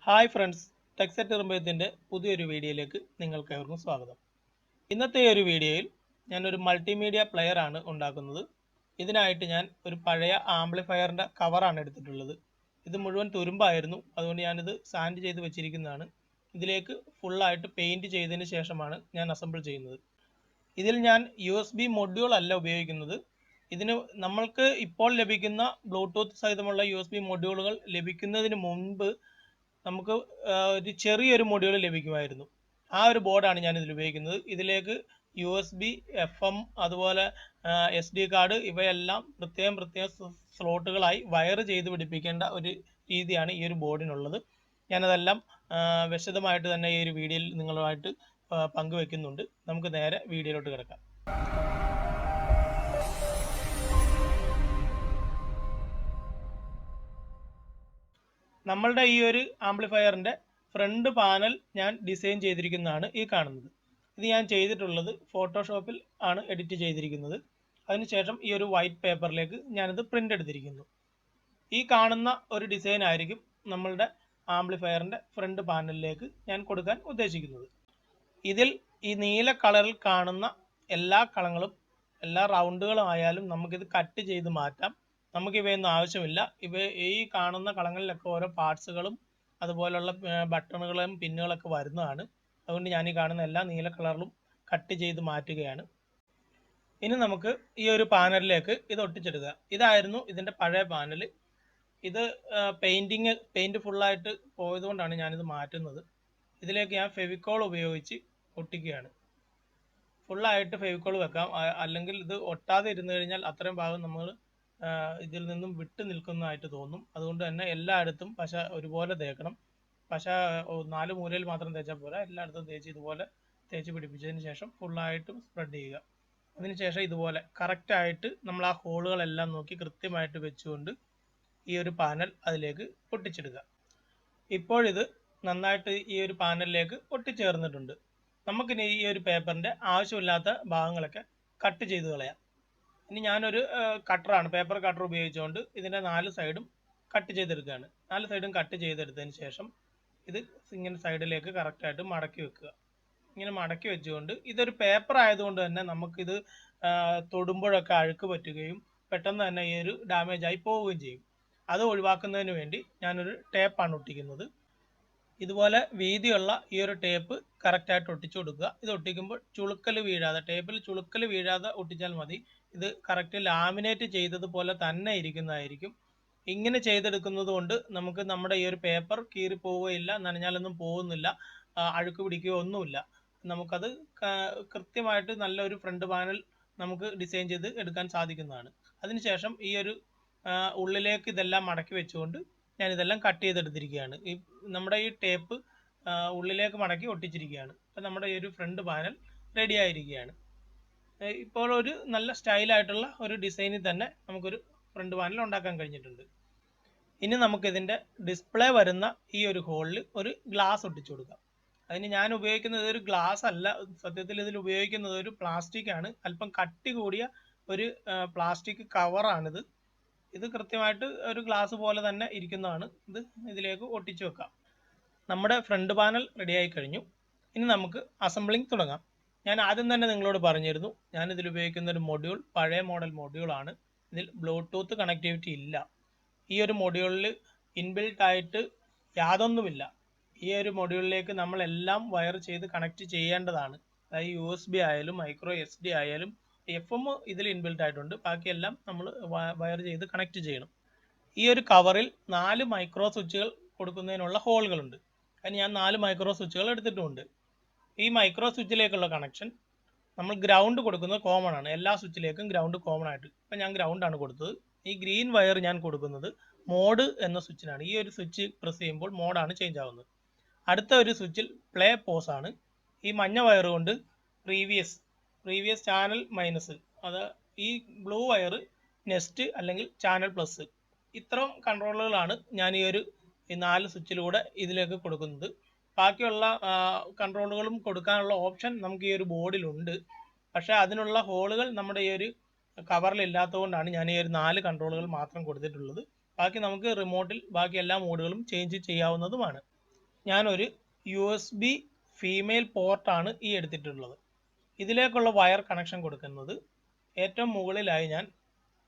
Hi friends, Tex എറുമ്പയത്തിൻ്റെ പുതിയൊരു വീഡിയോയിലേക്ക് നിങ്ങൾക്ക് ഏവർക്കും സ്വാഗതം. ഇന്നത്തെ ഒരു വീഡിയോയിൽ ഞാനൊരു മൾട്ടിമീഡിയ പ്ലെയർ ആണ് ഉണ്ടാക്കുന്നത്. ഇതിനായിട്ട് ഞാൻ ഒരു പഴയ ആംപ്ലിഫയറിൻ്റെ കവറാണ് എടുത്തിട്ടുള്ളത്. ഇത് മുഴുവൻ തുരുമ്പായിരുന്നു, അതുകൊണ്ട് ഞാനിത് സാൻഡ് ചെയ്ത് വെച്ചിരിക്കുന്നതാണ്. ഇതിലേക്ക് ഫുള്ളായിട്ട് പെയിൻറ്റ് ചെയ്തതിന് ശേഷമാണ് ഞാൻ അസംബിൾ ചെയ്യുന്നത്. ഇതിൽ ഞാൻ USB മൊഡ്യൂൾ അല്ല ഉപയോഗിക്കുന്നത്. ഇതിന് നമ്മൾക്ക് ഇപ്പോൾ ലഭിക്കുന്ന ബ്ലൂടൂത്ത് സഹിതമുള്ള USB മൊഡ്യൂളുകൾ ലഭിക്കുന്നതിന് മുൻപ് നമുക്ക് ഒരു ചെറിയൊരു മൊഡ്യൂൾ ലഭിക്കുമായിരുന്നു. ആ ഒരു ബോർഡാണ് ഞാൻ ഇതിൽ ഉപയോഗിക്കുന്നത്. ഇതിലേക്ക് USB, FM, അതുപോലെ SD കാർഡ് ഇവയെല്ലാം പ്രത്യേകം സ്ലോട്ടുകളായി വയർ ചെയ്ത് പിടിപ്പിക്കേണ്ട ഒരു രീതിയാണ് ഈ ഒരു ബോർഡിനുള്ളത്. ഞാനതെല്ലാം വിശദമായിട്ട് തന്നെ ഈ ഒരു വീഡിയോയിൽ നിങ്ങളുമായിട്ട് പങ്കുവെക്കുന്നുണ്ട്. നമുക്ക് നേരെ വീഡിയോയിലോട്ട് കിടക്കാം. നമ്മളുടെ ഈ ഒരു ആംപ്ലിഫയറിൻ്റെ ഫ്രണ്ട് പാനൽ ഞാൻ ഡിസൈൻ ചെയ്തിരിക്കുന്നതാണ് ഈ കാണുന്നത്. ഇത് ഞാൻ ചെയ്തിട്ടുള്ളത് ഫോട്ടോഷോപ്പിൽ ആണ് എഡിറ്റ് ചെയ്തിരിക്കുന്നത്. അതിനുശേഷം ഈ ഒരു വൈറ്റ് പേപ്പറിലേക്ക് ഞാനിത് പ്രിൻ്റ് എടുത്തിരിക്കുന്നു. ഈ കാണുന്ന ഒരു ഡിസൈൻ ആയിരിക്കും നമ്മളുടെ ആംപ്ലിഫയറിൻ്റെ ഫ്രണ്ട് പാനലിലേക്ക് ഞാൻ കൊടുക്കാൻ ഉദ്ദേശിക്കുന്നത്. ഇതിൽ ഈ നീല കളറിൽ കാണുന്ന എല്ലാ കളങ്ങളും എല്ലാ റൗണ്ടുകളും ആയാലും നമുക്കിത് കട്ട് ചെയ്ത് മാറ്റാം. നമുക്ക് ഇവയൊന്നും ആവശ്യമില്ല. ഈ കാണുന്ന കളങ്ങളിലൊക്കെ ഓരോ പാർട്സുകളും അതുപോലുള്ള ബട്ടണുകളും പിന്നുകളൊക്കെ വരുന്നതാണ്. അതുകൊണ്ട് ഞാൻ ഈ കാണുന്ന എല്ലാ നീല കളറിലും കട്ട് ചെയ്ത് മാറ്റുകയാണ്. ഇനി നമുക്ക് ഈ ഒരു പാനലിലേക്ക് ഇത് ഒട്ടിച്ചെടുക്കുക. ഇതായിരുന്നു ഇതിൻ്റെ പഴയ പാനൽ. ഇത് പെയിൻറ് ഫുള്ളായിട്ട് പോയതുകൊണ്ടാണ് ഞാനിത് മാറ്റുന്നത്. ഇതിലേക്ക് ഞാൻ ഫെവിക്കോൾ ഉപയോഗിച്ച് ഒട്ടിക്കുകയാണ്. ഫുള്ളായിട്ട് ഫെവിക്കോൾ വെക്കാം, അല്ലെങ്കിൽ ഇത് ഒട്ടാതെ ഇരുന്ന് കഴിഞ്ഞാൽ അത്രയും ഭാഗം നമ്മൾ ഇതിൽ നിന്നും വിട്ടു നിൽക്കുന്നതായിട്ട് തോന്നും. അതുകൊണ്ട് തന്നെ എല്ലായിടത്തും പശ ഒരുപോലെ തേക്കണം. പശ 4 മൂലയിൽ മാത്രം തേച്ചാൽ പോരാ, എല്ലായിടത്തും തേച്ച് ഇതുപോലെ തേച്ച് പിടിപ്പിച്ചതിന് ശേഷം ഫുള്ളായിട്ടും സ്പ്രെഡ് ചെയ്യുക. അതിനുശേഷം ഇതുപോലെ കറക്റ്റായിട്ട് നമ്മൾ ആ ഹോളുകളെല്ലാം നോക്കി കൃത്യമായിട്ട് വെച്ചുകൊണ്ട് ഈ ഒരു പാനൽ അതിലേക്ക് ഒട്ടിച്ചെടുക്കുക. ഇപ്പോഴിത് നന്നായിട്ട് ഈ ഒരു പാനലിലേക്ക് ഒട്ടിച്ചേർന്നിട്ടുണ്ട്. നമുക്കിനി ഈ ഒരു പേപ്പറിൻ്റെ ആവശ്യമില്ലാത്ത ഭാഗങ്ങളൊക്കെ കട്ട് ചെയ്ത് കളയാം. ഇനി ഞാനൊരു കട്ടറാണ്, പേപ്പർ കട്ടർ ഉപയോഗിച്ചുകൊണ്ട് ഇതിൻ്റെ 4 സൈഡും കട്ട് ചെയ്തെടുക്കുകയാണ്. 4 സൈഡും കട്ട് ചെയ്തെടുത്തതിന് ശേഷം ഇത് ഇങ്ങനെ സൈഡിലേക്ക് കറക്റ്റായിട്ട് മടക്കി വെക്കുക. ഇങ്ങനെ മടക്കി വെച്ചുകൊണ്ട് ഇതൊരു പേപ്പർ ആയതുകൊണ്ട് തന്നെ നമുക്കിത് തൊടുമ്പോഴൊക്കെ അഴുക്ക് പറ്റുകയും പെട്ടെന്ന് തന്നെ ഈ ഒരു ഡാമേജ് ആയി പോവുകയും ചെയ്യും. അത് ഒഴിവാക്കുന്നതിന് വേണ്ടി ഞാനൊരു ടേപ്പാണ് ഒട്ടിക്കുന്നത്. ഇതുപോലെ വീതിയുള്ള ഈ ഒരു ടേപ്പ് കറക്റ്റായിട്ട് ഒട്ടിച്ചു കൊടുക്കുക. ഇത് ഒട്ടിക്കുമ്പോൾ ചുളുക്കൽ വീഴാതെ, ടേപ്പിൽ ചുളുക്കൽ വീഴാതെ ഒട്ടിച്ചാൽ മതി. ഇത് കറക്റ്റ് ലാമിനേറ്റ് ചെയ്തതുപോലെ തന്നെ ഇരിക്കുന്നതായിരിക്കും. ഇങ്ങനെ ചെയ്തെടുക്കുന്നത് കൊണ്ട് നമുക്ക് നമ്മുടെ ഈ ഒരു പേപ്പർ കീറി പോവുകയില്ല, നനഞ്ഞാലൊന്നും പോകുന്നില്ല, അഴുക്ക് പിടിക്കുകയോ ഒന്നുമില്ല. നമുക്കത് കൃത്യമായിട്ട് നല്ലൊരു ഫ്രണ്ട് പാനൽ നമുക്ക് ഡിസൈൻ ചെയ്ത് എടുക്കാൻ സാധിക്കുന്നതാണ്. അതിനുശേഷം ഈ ഒരു ഉള്ളിലേക്ക് ഇതെല്ലാം മടക്കി വെച്ചുകൊണ്ട് ഞാനിതെല്ലാം കട്ട് ചെയ്തെടുത്തിരിക്കുകയാണ്. നമ്മുടെ ഈ ടേപ്പ് ഉള്ളിലേക്ക് മടക്കി ഒട്ടിച്ചിരിക്കുകയാണ്. അപ്പം നമ്മുടെ ഈ ഒരു ഫ്രണ്ട് പാനൽ റെഡി ആയിരിക്കുകയാണ്. ഇപ്പോൾ ഒരു നല്ല സ്റ്റൈലായിട്ടുള്ള ഒരു ഡിസൈനിൽ തന്നെ നമുക്കൊരു ഫ്രണ്ട് പാനൽ ഉണ്ടാക്കാൻ കഴിഞ്ഞിട്ടുണ്ട്. ഇനി നമുക്കിതിൻ്റെ ഡിസ്പ്ലേ വരുന്ന ഈ ഒരു ഹോളിൽ ഒരു ഗ്ലാസ് ഒട്ടിച്ചു കൊടുക്കാം. അതിന് ഞാൻ ഉപയോഗിക്കുന്നത് ഒരു ഗ്ലാസ് അല്ല, സത്യത്തിൽ ഇതിൽ ഉപയോഗിക്കുന്നത് ഒരു പ്ലാസ്റ്റിക് ആണ്. അല്പം കട്ടി കൂടിയ ഒരു പ്ലാസ്റ്റിക് കവറാണിത്. ഇത് കൃത്യമായിട്ട് ഒരു ഗ്ലാസ് പോലെ തന്നെ ഇരിക്കുന്നതാണ്. ഇത് ഇതിലേക്ക് ഒട്ടിച്ചു വെക്കാം. നമ്മുടെ ഫ്രണ്ട് പാനൽ റെഡിയായി കഴിഞ്ഞു. ഇനി നമുക്ക് അസംബ്ലിങ് തുടങ്ങാം. ഞാൻ ആദ്യം തന്നെ നിങ്ങളോട് പറഞ്ഞിരുന്നു, ഞാനിതിൽ ഉപയോഗിക്കുന്ന ഒരു മൊഡ്യൂൾ പഴയ മോഡൽ മൊഡ്യൂളാണ്. ഇതിൽ ബ്ലൂടൂത്ത് കണക്ടിവിറ്റി ഇല്ല. ഈ ഒരു മൊഡ്യൂളിൽ ഇൻബിൽട്ട് ആയിട്ട് യാതൊന്നുമില്ല. ഈ ഒരു മൊഡ്യൂളിലേക്ക് നമ്മളെല്ലാം വയർ ചെയ്ത് കണക്ട് ചെയ്യേണ്ടതാണ്. അതായത് USB ആയാലും മൈക്രോ SD ആയാലും FM ഇതിൽ ഇൻബിൽട്ട് ആയിട്ടുണ്ട്. ബാക്കിയെല്ലാം നമ്മൾ വയർ ചെയ്ത് കണക്ട് ചെയ്യണം. ഈ ഒരു കവറിൽ 4 മൈക്രോ സ്വിച്ചുകൾ കൊടുക്കുന്നതിനുള്ള ഹോളുകളുണ്ട്. അതിന് ഞാൻ 4 മൈക്രോ സ്വിച്ചുകൾ എടുത്തിട്ടുമുണ്ട്. ഈ മൈക്രോ സ്വിച്ചിലേക്കുള്ള കണക്ഷൻ നമ്മൾ ഗ്രൗണ്ട് കൊടുക്കുന്നത് കോമൺ ആണ്. എല്ലാ സ്വിച്ചിലേക്കും ഗ്രൗണ്ട് കോമൺ ആയിട്ട്. ഇപ്പം ഞാൻ ഗ്രൗണ്ടാണ് കൊടുത്തത്. ഈ ഗ്രീൻ വയർ ഞാൻ കൊടുക്കുന്നത് മോഡ് എന്ന സ്വിച്ചിനാണ്. ഈ ഒരു സ്വിച്ച് പ്രസ് ചെയ്യുമ്പോൾ മോഡാണ് ചേഞ്ച് ആവുന്നത്. അടുത്ത ഒരു സ്വിച്ചിൽ പ്ലേ പോസ് ആണ്. ഈ മഞ്ഞ വയർ കൊണ്ട് പ്രീവിയസ് ചാനൽ മൈനസ്, അത് ഈ ബ്ലൂ വയർ നെക്സ്റ്റ് അല്ലെങ്കിൽ ചാനൽ പ്ലസ്. ഇത്തരം കൺട്രോളുകളാണ് ഞാൻ ഈ 4 സ്വിച്ചിലൂടെ ഇതിലേക്ക് കൊടുക്കുന്നത്. ബാക്കിയുള്ള കൺട്രോളുകളും കൊടുക്കാനുള്ള ഓപ്ഷൻ നമുക്ക് ഈ ഒരു ബോർഡിലുണ്ട്. പക്ഷേ അതിനുള്ള ഹോളുകൾ നമ്മുടെ ഈ ഒരു കവറിൽ ഇല്ലാത്തതുകൊണ്ടാണ് ഞാൻ ഈ 4 കൺട്രോളുകൾ മാത്രം കൊടുത്തിട്ടുള്ളത്. ബാക്കി നമുക്ക് റിമോട്ടിൽ ബാക്കി എല്ലാ മോഡുകളും ചേഞ്ച് ചെയ്യാവുന്നതുമാണ്. ഞാനൊരു USB ഫീമെയിൽ പോർട്ടാണ് ഈ എടുത്തിട്ടുള്ളത്. ഇതിലേക്കുള്ള വയർ കണക്ഷൻ കൊടുക്കുന്നത് ഏറ്റവും മുകളിലായി ഞാൻ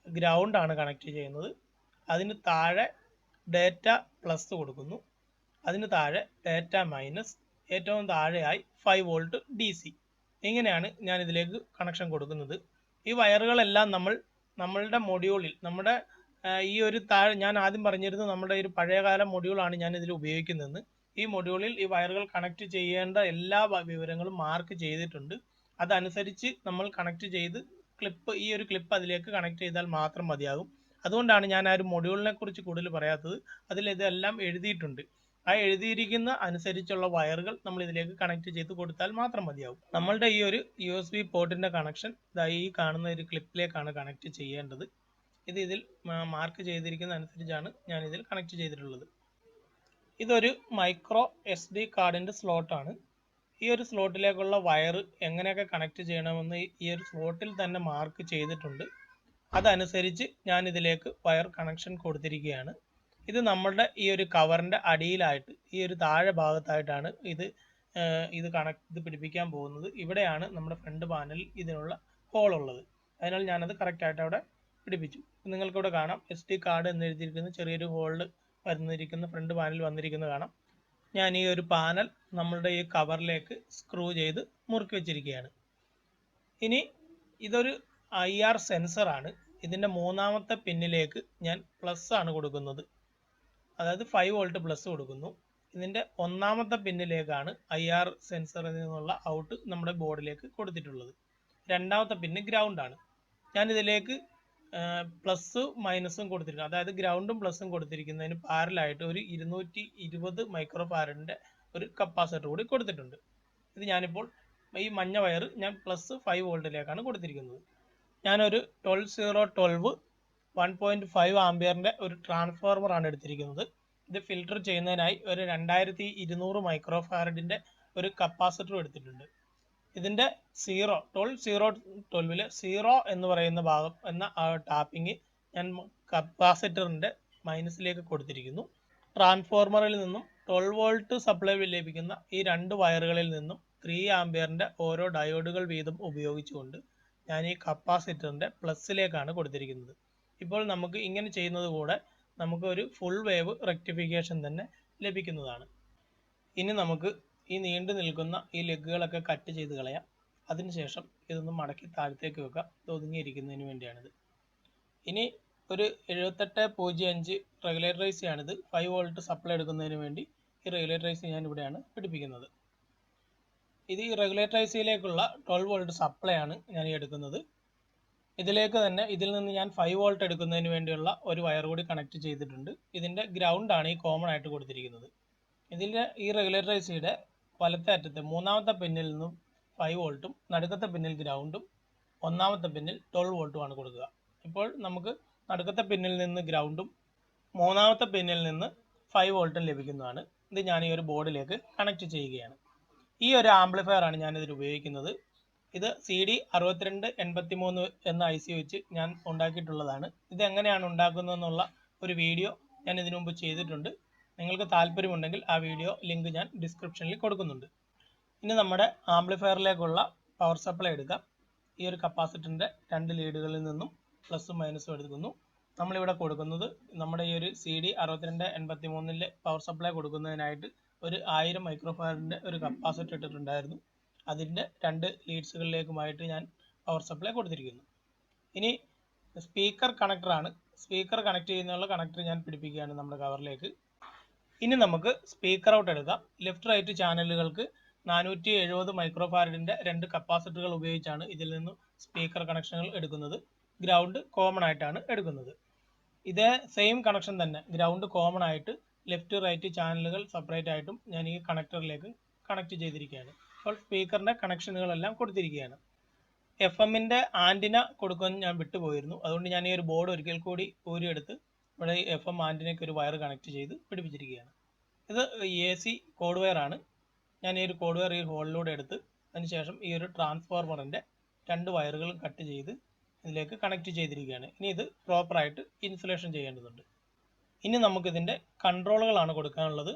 ഗ്രൗണ്ടാണ് കണക്ട് ചെയ്യുന്നത്. അതിന് താഴെ ഡേറ്റ പ്ലസ് കൊടുക്കുന്നു. അതിന് താഴെ ഡേറ്റ മൈനസ്, ഏറ്റവും താഴെയായി 5 വോൾട്ട് DC. ഇങ്ങനെയാണ് ഞാൻ ഇതിലേക്ക് കണക്ഷൻ കൊടുക്കുന്നത്. ഈ വയറുകളെല്ലാം നമ്മളുടെ മൊഡ്യൂളിൽ ഈ ഒരു ഞാൻ ആദ്യം പറഞ്ഞിരുന്നു നമ്മുടെ ഒരു പഴയകാല മൊഡ്യൂളാണ് ഞാൻ ഇതിൽ ഉപയോഗിക്കുന്നതെന്ന്. ഈ മൊഡ്യൂളിൽ ഈ വയറുകൾ കണക്ട് ചെയ്യേണ്ട എല്ലാ വിവരങ്ങളും മാർക്ക് ചെയ്തിട്ടുണ്ട്. അതനുസരിച്ച് നമ്മൾ കണക്ട് ചെയ്ത് ഈ ഒരു ക്ലിപ്പ് അതിലേക്ക് കണക്ട് ചെയ്താൽ മാത്രം മതിയാകും. അതുകൊണ്ടാണ് ഞാൻ ആ ഒരു മൊഡ്യൂളിനെ കുറിച്ച് കൂടുതൽ പറയാത്തത്. അതിൽ ഇതെല്ലാം എഴുതിയിട്ടുണ്ട്. ആ എഴുതിയിരിക്കുന്ന അനുസരിച്ചുള്ള വയറുകൾ നമ്മൾ ഇതിലേക്ക് കണക്ട് ചെയ്ത് കൊടുത്താൽ മാത്രം മതിയാവും. നമ്മളുടെ ഈ ഒരു USB പോർട്ടിന്റെ കണക്ഷൻ ഈ കാണുന്ന ഒരു ക്ലിപ്പിലേക്കാണ് കണക്ട് ചെയ്യേണ്ടത്. ഇതിൽ മാർക്ക് ചെയ്തിരിക്കുന്ന അനുസരിച്ചാണ് ഞാൻ ഇതിൽ കണക്ട് ചെയ്തിട്ടുള്ളത്. ഇതൊരു മൈക്രോ SD കാർഡിന്റെ സ്ലോട്ടാണ്. ഈ ഒരു സ്ലോട്ടിലേക്കുള്ള വയർ എങ്ങനെയൊക്കെ കണക്ട് ചെയ്യണമെന്ന് ഈ ഒരു സ്ലോട്ടിൽ തന്നെ മാർക്ക് ചെയ്തിട്ടുണ്ട്. അതനുസരിച്ച് ഞാൻ ഇതിലേക്ക് വയർ കണക്ഷൻ കൊടുത്തിരിക്കുകയാണ്. ഇത് നമ്മളുടെ ഈ ഒരു കവറിന്റെ അടിയിലായിട്ട് ഈ ഒരു താഴെ ഭാഗത്തായിട്ടാണ് ഇത് പിടിപ്പിക്കാൻ പോകുന്നത്. ഇവിടെയാണ് നമ്മുടെ ഫ്രണ്ട് പാനലിൽ ഇതിനുള്ള ഹോൾ ഉള്ളത്. അതിനാൽ ഞാനത് കറക്റ്റ് ആയിട്ട് അവിടെ പിടിപ്പിച്ചു. നിങ്ങൾക്കിവിടെ കാണാം SD കാർഡ് എന്ന് എഴുതിയിരിക്കുന്ന ചെറിയൊരു ഹോളിൽ വന്നിരിക്കുന്ന ഫ്രണ്ട് പാനൽ വന്നിരിക്കുന്നത് കാണാം. ഞാൻ ഈ ഒരു പാനൽ നമ്മളുടെ ഈ കവറിലേക്ക് സ്ക്രൂ ചെയ്ത് മുറുക്കി വെച്ചിരിക്കുകയാണ്. ഇനി ഇതൊരു IR സെൻസറാണ്. ഇതിൻ്റെ മൂന്നാമത്തെ പിന്നിലേക്ക് ഞാൻ പ്ലസ് ആണ് കൊടുക്കുന്നത്. അതായത് 5 വോൾട്ട് പ്ലസ് കൊടുക്കുന്നു. ഇതിൻ്റെ ഒന്നാമത്തെ പിന്നിലേക്കാണ് IR സെൻസറിൽ നിന്നുള്ള ഔട്ട് നമ്മുടെ ബോർഡിലേക്ക് കൊടുത്തിട്ടുള്ളത്. രണ്ടാമത്തെ പിന്ന് ഗ്രൗണ്ട് ആണ്. ഞാനിതിലേക്ക് പ്ലസ് മൈനസും കൊടുത്തിരിക്കുന്നു. അതായത് ഗ്രൗണ്ടും പ്ലസും കൊടുത്തിരിക്കുന്നതിന് പാരലായിട്ട് ഒരു 220 മൈക്രോ ഫാരഡിൻ്റെ ഒരു കപ്പാസിറ്റർ കൂടി കൊടുത്തിട്ടുണ്ട്. ഇത് ഞാനിപ്പോൾ ഈ മഞ്ഞ വയർ ഞാൻ പ്ലസ് 5 വോൾട്ടിലേക്കാണ് കൊടുത്തിരിക്കുന്നത്. ഞാനൊരു 12012 1.5 ആംപിയറിൻ്റെ ഒരു ട്രാൻസ്ഫോർമർ ആണ് എടുത്തിരിക്കുന്നത്. ഇത് ഫിൽട്ടർ ചെയ്യുന്നതിനായി ഒരു 2200 മൈക്രോ ഫാരഡിൻ്റെ ഒരു കപ്പാസിറ്റർ എടുത്തിട്ടുണ്ട്. ഇതിൻ്റെ 12012 0 എന്ന് പറയുന്ന ഭാഗം എന്ന ടാപ്പിംഗ് ഞാൻ കപ്പാസിറ്ററിൻ്റെ മൈനസിലേക്ക് കൊടുത്തിരിക്കുന്നു. ട്രാൻസ്ഫോർമറിൽ നിന്നും 12 വോൾട്ട് സപ്ലൈ ലഭിക്കുന്ന ഈ രണ്ട് വയറുകളിൽ നിന്നും 3 ആംപിയറിൻ്റെ ഓരോ ഡയോഡുകൾ വീതം ഉപയോഗിച്ചുകൊണ്ട് ഞാൻ ഈ കപ്പാസിറ്ററിൻ്റെ പ്ലസിലേക്കാണ് കൊടുത്തിരിക്കുന്നത്. ഇപ്പോൾ നമുക്ക് ഇങ്ങനെ ചെയ്യുന്നത് കൂടെ നമുക്ക് ഒരു ഫുൾ വേവ് റെക്ടിഫിക്കേഷൻ തന്നെ ലഭിക്കുന്നതാണ്. ഇനി നമുക്ക് ഈ നീണ്ടു നിൽക്കുന്ന ഈ ലെഗുകളൊക്കെ കട്ട് ചെയ്ത് കളയാം. അതിനുശേഷം ഇതൊന്ന് മടക്കി താഴത്തേക്ക് വെക്കാം. ഇത് ഒതുങ്ങിയിരിക്കുന്നതിന് വേണ്ടിയാണിത്. ഇനി ഒരു 7805 റെഗുലേറ്റർ IC ആണിത്. 5 വോൾട്ട് സപ്ലൈ എടുക്കുന്നതിന് വേണ്ടി ഈ റെഗുലേറ്റർ IC ഞാൻ ഇവിടെയാണ് പിടിപ്പിക്കുന്നത്. ഇത് ഈ റെഗുലേറ്റർ ICയിലേക്കുള്ള 12 വോൾട്ട് സപ്ലൈ ആണ് ഞാൻ ഈ എടുക്കുന്നത്. ഇതിലേക്ക് തന്നെ ഇതിൽ നിന്ന് ഞാൻ 5 വോൾട്ട് എടുക്കുന്നതിന് വേണ്ടിയുള്ള ഒരു വയർ കൂടി കണക്ട് ചെയ്തിട്ടുണ്ട്. ഇതിൻ്റെ ഗ്രൗണ്ട് ആണ് ഈ കോമൺ ആയിട്ട് കൊടുത്തിരിക്കുന്നത്. ഇതിൻ്റെ ഈ റെഗുലേറ്റർ ICയുടെ വലത്തെ അറ്റത്ത് മൂന്നാമത്തെ പിന്നിൽ നിന്നും 5 വോൾട്ടും നടുക്കത്തെ പിന്നിൽ ഗ്രൗണ്ടും ഒന്നാമത്തെ പിന്നിൽ 12 വോൾട്ടുമാണ് കൊടുക്കുക. ഇപ്പോൾ നമുക്ക് നടുക്കത്തെ പിന്നിൽ നിന്ന് ഗ്രൗണ്ടും മൂന്നാമത്തെ പിന്നിൽ നിന്ന് 5 വോൾട്ടും ലഭിക്കുന്നതാണ്. ഇത് ഞാൻ ഈ ഒരു ബോർഡിലേക്ക് കണക്ട് ചെയ്യുകയാണ്. ഈ ഒരു ആംപ്ലിഫയർ ആണ് ഞാനിതിൽ ഉപയോഗിക്കുന്നത്. ഇത് CD 6283 എന്ന IC വെച്ച് ഞാൻ ഉണ്ടാക്കിയിട്ടുള്ളതാണ്. ഇത് എങ്ങനെയാണ് ഉണ്ടാക്കുന്നതെന്നുള്ള ഒരു വീഡിയോ ഞാൻ ഇതിനു മുമ്പ് ചെയ്തിട്ടുണ്ട്. നിങ്ങൾക്ക് താല്പര്യമുണ്ടെങ്കിൽ ആ വീഡിയോ ലിങ്ക് ഞാൻ ഡിസ്ക്രിപ്ഷനിൽ കൊടുക്കുന്നുണ്ട്. ഇനി നമ്മുടെ ആംപ്ലിഫയറിലേക്കുള്ള പവർ സപ്ലൈ എടുക്കാം. ഈ ഒരു കപ്പാസിറ്ററിൻ്റെ രണ്ട് ലീഡുകളിൽ നിന്നും പ്ലസും മൈനസും എടുക്കുന്നു. നമ്മളിവിടെ കൊടുക്കുന്നത് നമ്മുടെ ഈ ഒരു CD 6283 പവർ സപ്ലൈ കൊടുക്കുന്നതിനായിട്ട് ഒരു 1000 മൈക്രോ ഫാരഡിൻ്റെ ഒരു കപ്പാസിറ്റർ ഇട്ടിട്ടുണ്ടായിരുന്നു. അതിൻ്റെ രണ്ട് ലീഡ്സുകളിലേക്കുമായിട്ട് ഞാൻ പവർ സപ്ലൈ കൊടുത്തിരിക്കുന്നു. ഇനി സ്പീക്കർ കണക്ടറാണ്. സ്പീക്കർ കണക്ട് ചെയ്യുന്നുള്ള കണക്ടർ ഞാൻ പിടിപ്പിക്കുകയാണ് നമ്മുടെ കവറിലേക്ക്. ഇനി നമുക്ക് സ്പീക്കർ ഔട്ട് എടുക്കാം. ലെഫ്റ്റ് റൈറ്റ് ചാനലുകൾക്ക് 470 മൈക്രോ ഫാരഡിൻ്റെ രണ്ട് കപ്പാസിറ്ററുകൾ ഉപയോഗിച്ചാണ് ഇതിൽ നിന്നും സ്പീക്കർ കണക്ഷനുകൾ എടുക്കുന്നത്. ഗ്രൗണ്ട് കോമൺ ആയിട്ടാണ് എടുക്കുന്നത്. ഇതേ സെയിം കണക്ഷൻ തന്നെ ഗ്രൗണ്ട് കോമൺ ആയിട്ട് ലെഫ്റ്റ് റൈറ്റ് ചാനലുകൾ സെപ്പറേറ്റ് ആയിട്ടും ഞാൻ ഈ കണക്ടറിലേക്ക് കണക്ട് ചെയ്തിരിക്കുകയാണ്. അപ്പോൾ സ്പീക്കറിൻ്റെ കണക്ഷനുകളെല്ലാം കൊടുത്തിരിക്കുകയാണ്. FM-ൻ്റെ ആൻറ്റിന കൊടുക്കാൻ ഞാൻ വിട്ടുപോയിരുന്നു. അതുകൊണ്ട് ഞാൻ ഈ ഒരു ബോർഡ് ഒരിക്കൽ കൂടി ഊരിയെടുത്ത് ഇവിടെ FM ആൻറ്റിനയ്ക്ക് ഒരു വയർ കണക്ട് ചെയ്ത് പിടിപ്പിച്ചിരിക്കുകയാണ്. ഇത് AC കോഡ് വയർ ആണ്. ഞാൻ ഈ ഒരു കോഡ് വയർ ഈ ഹോളിലൂടെ എടുത്ത് അതിനുശേഷം ഈ ഒരു ട്രാൻസ്ഫോർമറിൻ്റെ രണ്ട് വയറുകളും കട്ട് ചെയ്ത് ഇതിലേക്ക് കണക്ട് ചെയ്തിരിക്കുകയാണ്. ഇനി ഇത് പ്രോപ്പറായിട്ട് ഇൻസുലേഷൻ ചെയ്യേണ്ടതുണ്ട്. ഇനി നമുക്കിതിൻ്റെ കൺട്രോളുകളാണ് കൊടുക്കാനുള്ളത്.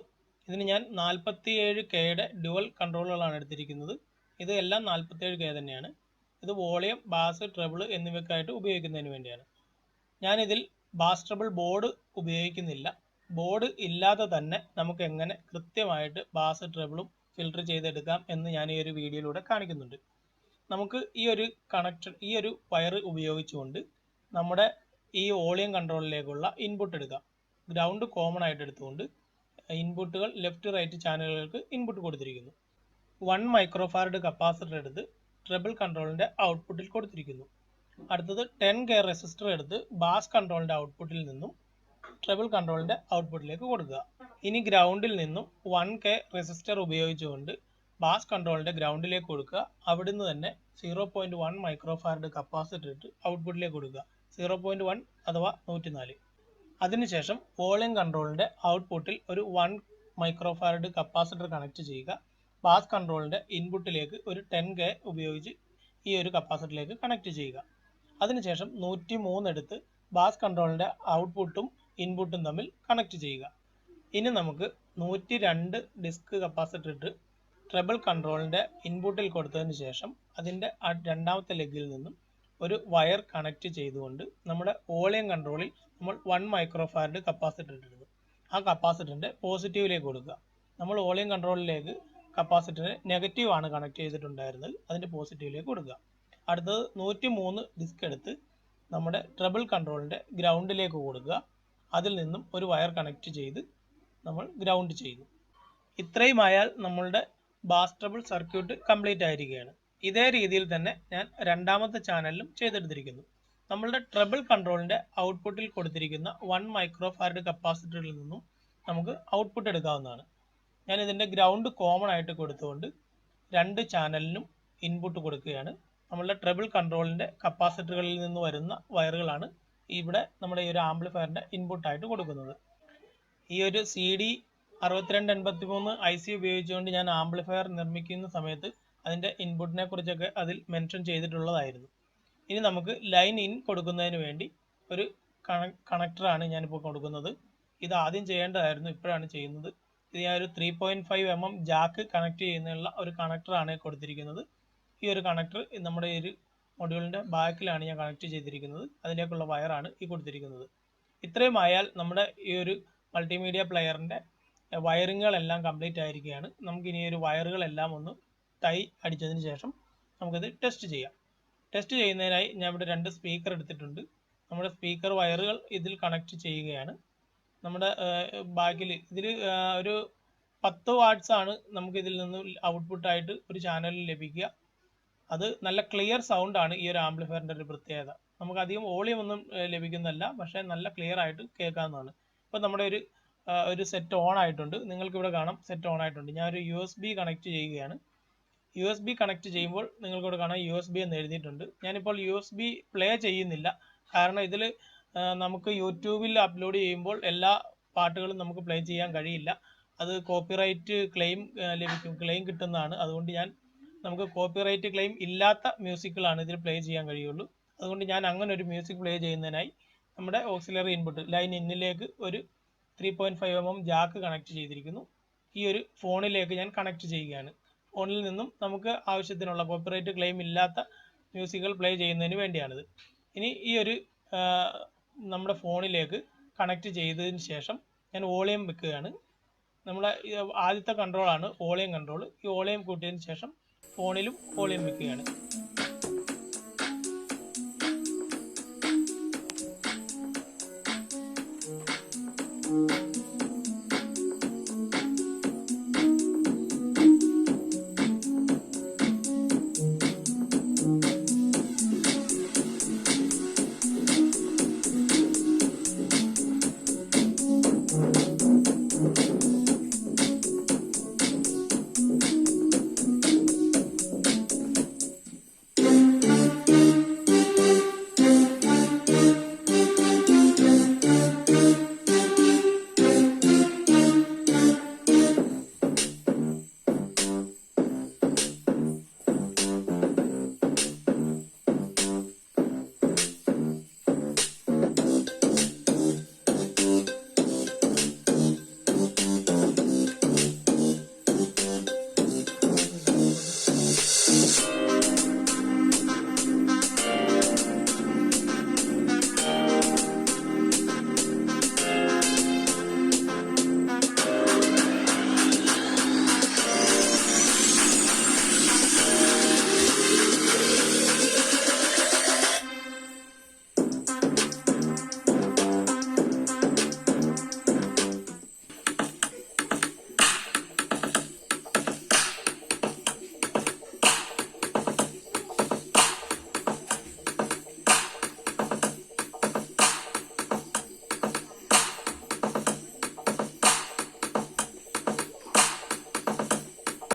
ഇതിന് ഞാൻ 47Kയുടെ ഡ്യുവൽ കൺട്രോളുകളാണ് എടുത്തിരിക്കുന്നത്. ഇത് എല്ലാം 47K തന്നെയാണ്. ഇത് വോളിയം, ബാസ്, ട്രബിൾ എന്നിവയ്ക്കായിട്ട് ഉപയോഗിക്കുന്നതിന് വേണ്ടിയാണ്. ഞാനിതിൽ ബാസ് ട്രബിൾ ബോർഡ് ഉപയോഗിക്കുന്നില്ല. ബോർഡ് ഇല്ലാതെ തന്നെ നമുക്ക് എങ്ങനെ കൃത്യമായിട്ട് ബാസ് ട്രബിളും ഫിൽട്ടർ ചെയ്തെടുക്കാം എന്ന് ഞാൻ ഈ ഒരു വീഡിയോയിലൂടെ കാണിക്കുന്നുണ്ട്. നമുക്ക് ഈ ഒരു വയർ ഉപയോഗിച്ചുകൊണ്ട് നമ്മുടെ ഈ വോളിയം കൺട്രോളിലേക്കുള്ള ഇൻപുട്ട് എടുക്കാം. ഗ്രൗണ്ട് കോമൺ ആയിട്ട് എടുത്തുകൊണ്ട് ഇൻപുട്ടുകൾ ലെഫ്റ്റ് റൈറ്റ് ചാനലുകൾക്ക് ഇൻപുട്ട് കൊടുത്തിരിക്കുന്നു. 1 മൈക്രോഫാരഡ് കപ്പാസിറ്റർ എടുത്ത് ട്രബിൾ കൺട്രോളിന്റെ ഔട്ട്പുട്ടിൽ കൊടുത്തിരിക്കുന്നു. അടുത്തത് 10K റെസിസ്റ്റർ എടുത്ത് ബാസ് കൺട്രോളിന്റെ ഔട്ട്പുട്ടിൽ നിന്നും ട്രബിൾ കൺട്രോളിന്റെ ഔട്ട്പുട്ടിലേക്ക് കൊടുക്കുക. ഇനി ഗ്രൗണ്ടിൽ നിന്നും 1K റെസിസ്റ്റർ ഉപയോഗിച്ചുകൊണ്ട് ബാസ് കൺട്രോളിന്റെ ഗ്രൗണ്ടിലേക്ക് കൊടുക്കുക. അവിടുന്ന് തന്നെ 0.1 മൈക്രോഫാരഡ് കപ്പാസിറ്റർ ഇട്ട് ഔട്ട്പുട്ടിലേക്ക് കൊടുക്കുക. 0.1 അഥവാ 104. അതിനുശേഷം വോളിയം കൺട്രോളിന്റെ ഔട്ട്പുട്ടിൽ ഒരു 1 മൈക്രോഫാരഡ് കപ്പാസിറ്റർ കണക്ട് ചെയ്യുക. ബാസ് കൺട്രോളിന്റെ ഇൻപുട്ടിലേക്ക് ഒരു 10K ഉപയോഗിച്ച് ഈ ഒരു കപ്പാസിറ്ററിലേക്ക് കണക്ട് ചെയ്യുക. അതിനുശേഷം 103 എടുത്ത് ബാസ് കൺട്രോളിന്റെ ഔട്ട്പുട്ടും ഇൻപുട്ടും തമ്മിൽ കണക്ട് ചെയ്യുക. ഇനി നമുക്ക് 102 ഡിസ്ക് കപ്പാസിറ്റർ ഇട്ട് ട്രബിൾ കൺട്രോളിന്റെ ഇൻപുട്ടിൽ കൊടുത്തതിന് ശേഷം അതിന്റെ രണ്ടാമത്തെ ലെഗിൽ നിന്നും ഒരു വയർ കണക്ട് ചെയ്തുകൊണ്ട് നമ്മുടെ വോളിയം കൺട്രോളിൽ നമ്മൾ 1 മൈക്രോഫാരഡ് കപ്പാസിറ്റർ ഇട്ടിരുന്നു. ആ കപ്പാസിറ്ററിന്റെ പോസിറ്റീവിലേക്ക് കൊടുക്കുക. നമ്മൾ വോളിയം കൺട്രോളിലേക്ക് കപ്പാസിറ്ററിന് നെഗറ്റീവ് ആണ് കണക്ട് ചെയ്തിട്ടുണ്ടായിരുന്നത്, അതിന്റെ പോസിറ്റീവിലേക്ക് കൊടുക്കുക. അടുത്തത് 103 ഡിസ്ക് എടുത്ത് നമ്മുടെ ട്രബിൾ കൺട്രോളിന്റെ ഗ്രൗണ്ടിലേക്ക് കൊടുക്കുക. അതിൽ നിന്നും ഒരു വയർ കണക്ട് ചെയ്ത് നമ്മൾ ഗ്രൗണ്ട് ചെയ്യുന്നു. ഇത്രയും ആയാൽ നമ്മളുടെ ബാസ് ട്രബിൾ സർക്യൂട്ട് കംപ്ലീറ്റ് ആയിരിക്കുകയാണ്. ഇതേ രീതിയിൽ തന്നെ ഞാൻ രണ്ടാമത്തെ ചാനലിലും ചെയ്തെടുത്തിരിക്കുന്നു. നമ്മളുടെ ട്രബിൾ കൺട്രോളിന്റെ ഔട്ട്പുട്ടിൽ കൊടുത്തിരിക്കുന്ന 1 മൈക്രോഫാരഡ് കപ്പാസിറ്ററിൽ നിന്നും നമുക്ക് ഔട്ട്പുട്ട് എടുക്കാവുന്നതാണ്. ഞാൻ ഇതിന്റെ ഗ്രൗണ്ട് കോമൺ ആയിട്ട് കൊടുത്തുകൊണ്ട് രണ്ട് ചാനലിനും ഇൻപുട്ട് കൊടുക്കുകയാണ്. നമ്മളുടെ ട്രബിൾ കൺട്രോളിന്റെ കപ്പാസിറ്ററുകളിൽ നിന്ന് വരുന്ന വയറുകളാണ് ഇവിടെ നമ്മുടെ ഈ ഒരു ആംപ്ലിഫയറിന്റെ ഇൻപുട്ട് ആയിട്ട് കൊടുക്കുന്നത്. ഈ ഒരു CD 6283 IC ഉപയോഗിച്ചുകൊണ്ട് ഞാൻ ആംപ്ലിഫയർ നിർമ്മിക്കുന്ന സമയത്ത് അതിന്റെ ഇൻപുട്ടിനെ കുറിച്ചൊക്കെ അതിൽ മെൻഷൻ ചെയ്തിട്ടുള്ളതായിരുന്നു. ഇനി നമുക്ക് ലൈൻ ഇൻ കൊടുക്കുന്നതിന് വേണ്ടി ഒരു കണക്ടറാണ് ഞാനിപ്പോൾ കൊടുക്കുന്നത്. ഇത് ആദ്യം ചെയ്യേണ്ടതായിരുന്നു, ഇപ്പോഴാണ് ചെയ്യുന്നത്. ഇത് ഞാൻ ഒരു 3.5 mm ജാക്ക് കണക്ട് ചെയ്യുന്നതിനുള്ള ഒരു കണക്ടറാണ് കൊടുത്തിരിക്കുന്നത്. ഈ ഒരു കണക്ടർ നമ്മുടെ ഈ ഒരു മൊഡ്യൂളിന്റെ ബാക്കിലാണ് ഞാൻ കണക്ട് ചെയ്തിരിക്കുന്നത്. അതിലേക്കുള്ള വയറാണ് ഈ കൊടുത്തിരിക്കുന്നത്. ഇത്രയും ആയാൽ നമ്മുടെ ഈ ഒരു മൾട്ടിമീഡിയ പ്ലെയറിന്റെ വയറിങ്ങുകളെല്ലാം കംപ്ലീറ്റ് ആയിരിക്കുകയാണ്. നമുക്കിനി ഈ ഒരു വയറുകളെല്ലാം ഒന്ന് ടൈ അടിച്ചതിന് ശേഷം നമുക്കിത് ടെസ്റ്റ് ചെയ്യാം. ടെസ്റ്റ് ചെയ്യുന്നതിനായി ഞാൻ ഇവിടെ 2 സ്പീക്കർ എടുത്തിട്ടുണ്ട്. നമ്മുടെ സ്പീക്കർ വയറുകൾ ഇതിൽ കണക്ട് ചെയ്യുകയാണ്. നമ്മുടെ ബാക്കിൽ ഇതിൽ ഒരു 10 വാട്ട്സ് ആണ് നമുക്ക് ഇതിൽ നിന്ന് ഔട്ട്പുട്ട് ആയിട്ട് ഒരു ചാനലിൽ ലഭിക്കുക. അത് നല്ല ക്ലിയർ സൗണ്ട് ആണ് ഈ ഒരു ആംപ്ലിഫയറിന്റെ ഒരു പ്രത്യേകത. നമുക്ക് അധികം വോളിയം ഒന്നും ലഭിക്കുന്നതല്ല, പക്ഷെ നല്ല ക്ലിയർ ആയിട്ട് കേൾക്കാവുന്നതാണ്. ഇപ്പൊ നമ്മുടെ ഒരു സെറ്റ് ഓൺ ആയിട്ടുണ്ട്. നിങ്ങൾക്ക് ഇവിടെ കാണാം സെറ്റ് ഓൺ ആയിട്ടുണ്ട്. ഞാൻ ഒരു USB കണക്ട് ചെയ്യുകയാണ്. USB കണക്ട് ചെയ്യുമ്പോൾ നിങ്ങൾക്ക് ഇവിടെ കാണാം USB എന്ന് എഴുതിയിട്ടുണ്ട്. ഞാനിപ്പോൾ USB പ്ലേ ചെയ്യുന്നില്ല, കാരണം ഇതിൽ നമുക്ക് യൂട്യൂബിൽ അപ്ലോഡ് ചെയ്യുമ്പോൾ എല്ലാ പാട്ടുകളും നമുക്ക് പ്ലേ ചെയ്യാൻ കഴിയില്ല. അത് കോപ്പിറൈറ്റ് ക്ലെയിം കിട്ടുന്നതാണ്. അതുകൊണ്ട് നമുക്ക് കോപ്പിറൈറ്റ് ക്ലെയിം ഇല്ലാത്ത മ്യൂസിക്കുകളാണ് ഇതിൽ പ്ലേ ചെയ്യാൻ കഴിയുള്ളൂ. അതുകൊണ്ട് ഞാൻ അങ്ങനെ ഒരു മ്യൂസിക് പ്ലേ ചെയ്യുന്നതിനായി നമ്മുടെ ഓക്സിലറി ഇൻപുട്ട് ലൈൻ ഇന്നിലേക്ക് ഒരു 3.5 mm ജാക്ക് കണക്ട് ചെയ്തിരിക്കുന്നു. ഈ ഒരു ഫോണിലേക്ക് ഞാൻ കണക്ട് ചെയ്യുകയാണ്. ഫോണിൽ നിന്നും നമുക്ക് ആവശ്യത്തിനുള്ള കോപ്പിറൈറ്റ് ക്ലെയിം ഇല്ലാത്ത മ്യൂസിക്കുകൾ പ്ലേ ചെയ്യുന്നതിന് വേണ്ടിയാണിത്. ഇനി ഈ ഒരു നമ്മുടെ ഫോണിലേക്ക് കണക്ട് ചെയ്തതിന് ശേഷം ഞാൻ വോളിയം വെക്കുകയാണ്. നമ്മളെ ആദ്യത്തെ കൺട്രോളാണ് വോളിയം കൺട്രോൾ. ഈ വോളിയം കൂട്ടിയതിന് ശേഷം ഫോണിലും വോളിയം വെക്കുകയാണ്.